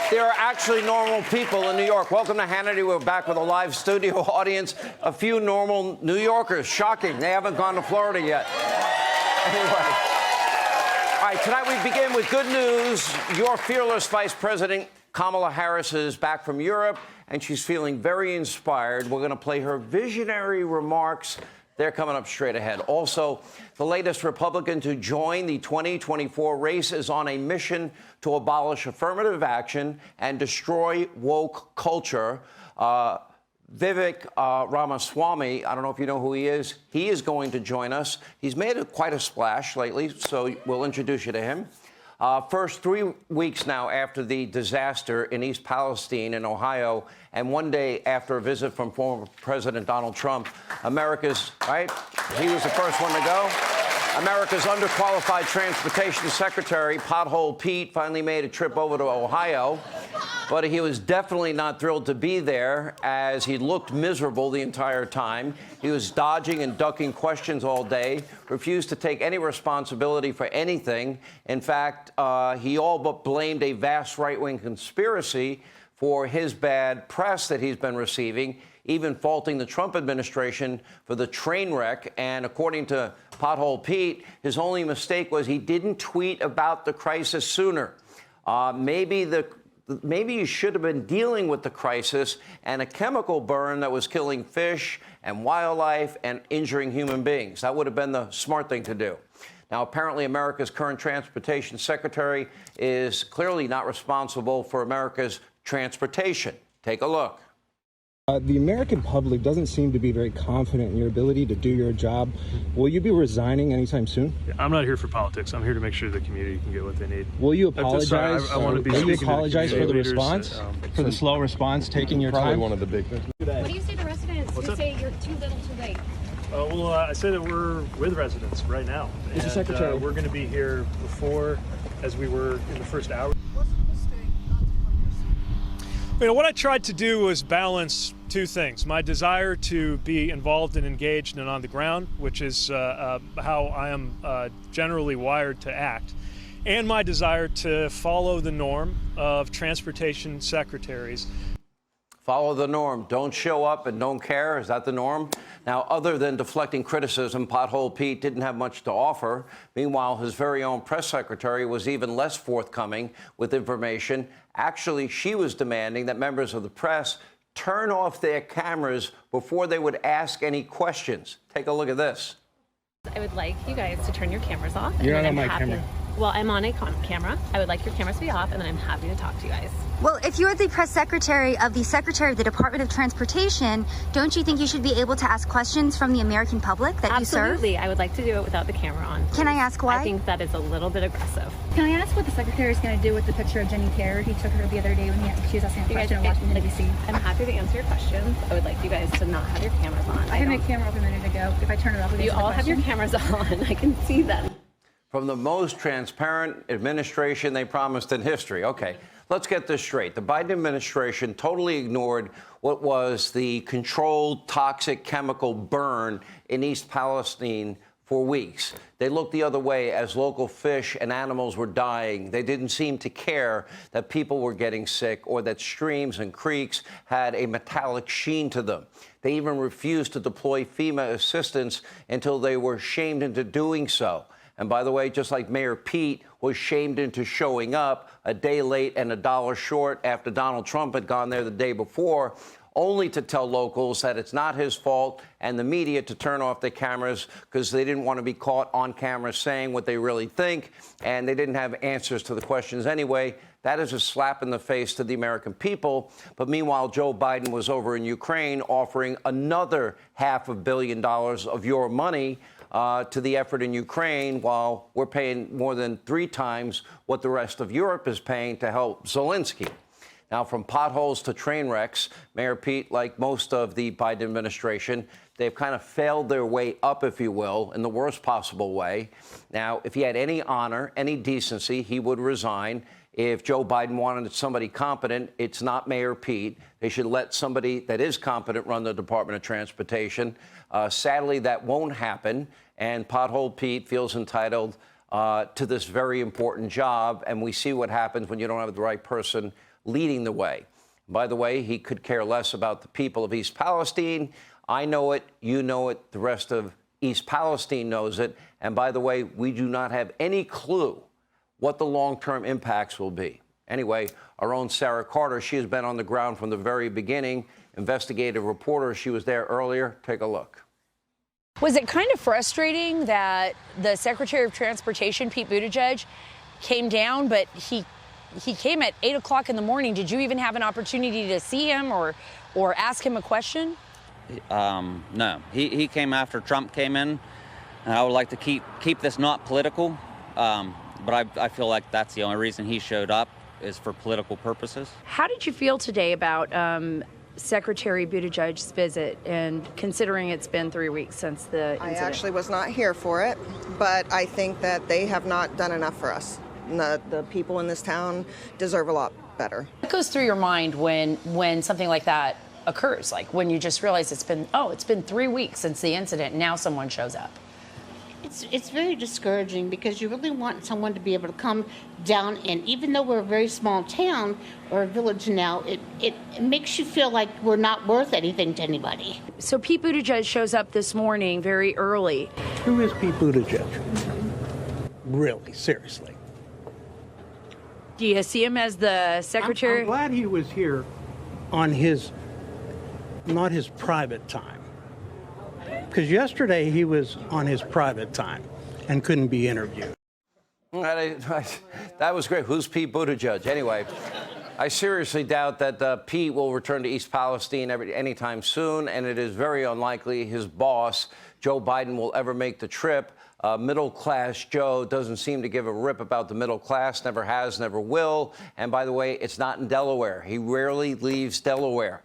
There are actually normal people in New York. Welcome to Hannity. We're back with a live studio audience. A few normal New Yorkers. Shocking. They haven't gone to Florida yet. Anyway. All right, tonight we begin with good news. Your fearless Vice President, Kamala Harris, is back from Europe, and she's feeling very inspired. We're going to play her visionary remarks. They're coming up straight ahead. Also, the latest Republican to join the 2024 race is on a mission to abolish affirmative action and destroy woke culture. Vivek Ramaswamy, I don't know if you know who he is going to join us. He's made quite a splash lately, so we'll introduce you to him. First 3 weeks now after the disaster in East Palestine in Ohio, and 1 day after a visit from former President Donald Trump, America's, right? He was the first one to go. America's underqualified transportation secretary, Pothole Pete, finally made a trip over to Ohio. But he was definitely not thrilled to be there, as he looked miserable the entire time. He was dodging and ducking questions all day, refused to take any responsibility for anything. In fact, he all but blamed a vast right-wing conspiracy for his bad press that he's been receiving, even faulting the Trump administration for the train wreck. And according to Pothole Pete, his only mistake was he didn't tweet about the crisis sooner. Maybe you should have been dealing with the crisis and a chemical burn that was killing fish and wildlife and injuring human beings. That would have been the smart thing to do. Now, apparently, America's current transportation secretary is clearly not responsible for America's transportation. Take a look. The American public doesn't seem to be very confident in your ability to do your job. Will you be resigning anytime soon? I'm not here for politics. I'm here to make sure the community can get what they need. Will you apologize? I want to be Will you apologize for the response? For the slow response, taking your Probably time? one of the big things. What do you say to residents who say you're too little too late? I say that we're with residents right now. Mr. Secretary. We're going to be here before, as we were in the first hour. What I tried to do was balance two things. My desire to be involved and engaged and on the ground, which is how I am generally wired to act, and my desire to follow the norm of transportation secretaries. Follow the norm. Don't show up and don't care. Is that the norm? Now, other than deflecting criticism, Pothole Pete didn't have much to offer. Meanwhile, his very own press secretary was even less forthcoming with information. Actually, she was demanding that members of the press turn off their cameras before they would ask any questions. Take a look at this. I would like you guys to turn your cameras off. You're not on my camera. Well, I'm on a camera. I would like your cameras to be off, and then I'm happy to talk to you guys. Well, if you're the press secretary of the Secretary of the Department of Transportation, don't you think you should be able to ask questions from the American public that you serve? Absolutely. I would like to do it without the camera on. Can I ask why? I think that is a little bit aggressive. Can I ask what the secretary is going to do with the picture of Jenny Kerr? He took her the other day when she was asking a question in Washington, D.C. I'm happy to answer your questions. I would like you guys to not have your cameras on. I had my camera off a minute ago. If I turn it off, You all have your cameras on. I can see them. From the most transparent administration they promised in history. Okay, let's get this straight. The Biden administration totally ignored what was the controlled toxic chemical burn in East Palestine for weeks. They looked the other way as local fish and animals were dying. They didn't seem to care that people were getting sick or that streams and creeks had a metallic sheen to them. They even refused to deploy FEMA assistance until they were shamed into doing so. And by the way, just like Mayor Pete was shamed into showing up a day late and $1 short after Donald Trump had gone there the day before, only to tell locals that it's not his fault and the media to turn off their cameras because they didn't want to be caught on camera saying what they really think, and they didn't have answers to the questions anyway. That is a slap in the face to the American people. But meanwhile, Joe Biden was over in Ukraine offering another $500 million of your money to the effort in Ukraine, while we're paying more than 3 times what the rest of Europe is paying to help Zelensky. Now, from potholes to train wrecks, Mayor Pete, like most of the Biden administration, they've kind of failed their way up, if you will, in the worst possible way. Now, if he had any honor, any decency, he would resign. If Joe Biden wanted somebody competent, it's not Mayor Pete. They should let somebody that is competent run the Department of Transportation. Sadly, that won't happen, and Pothole Pete feels entitled to this very important job, and we see what happens when you don't have the right person leading the way. By the way, he could care less about the people of East Palestine. I know it, you know it, the rest of East Palestine knows it. And by the way, we do not have any clue what the long-term impacts will be. Anyway, our own Sarah Carter, she has been on the ground from the very beginning. Investigative reporter, she was there earlier. Take a look. Was it kind of frustrating that the Secretary of Transportation, Pete Buttigieg, came down, but he came at 8 o'clock in the morning? Did you even have an opportunity to see him or ask him a question? No. He came after Trump came in, and I would like to keep this not political, but I feel like that's the only reason he showed up is for political purposes. How did you feel today about Secretary Buttigieg's visit, and considering it's been 3 weeks since the incident? I actually was not here for it, but I think that they have not done enough for us. The people in this town deserve a lot better. What goes through your mind when something like that occurs? Like when you just realize it's been 3 weeks since the incident, and now someone shows up? It's very discouraging because you really want someone to be able to come down, and even though we're a very small town or a village now, it makes you feel like we're not worth anything to anybody. So Pete Buttigieg shows up this morning very early. Who is Pete Buttigieg? Really, seriously. Do you see him as the secretary? I'm glad he was here on not his private time. Because yesterday he was on his private time and couldn't be interviewed. That was great. Who's Pete Buttigieg? Anyway, I seriously doubt that Pete will return to East Palestine anytime soon, and it is very unlikely his boss, Joe Biden, will ever make the trip. Middle-class Joe doesn't seem to give a rip about the middle class, never has, never will. And by the way, it's not in Delaware. He rarely leaves Delaware.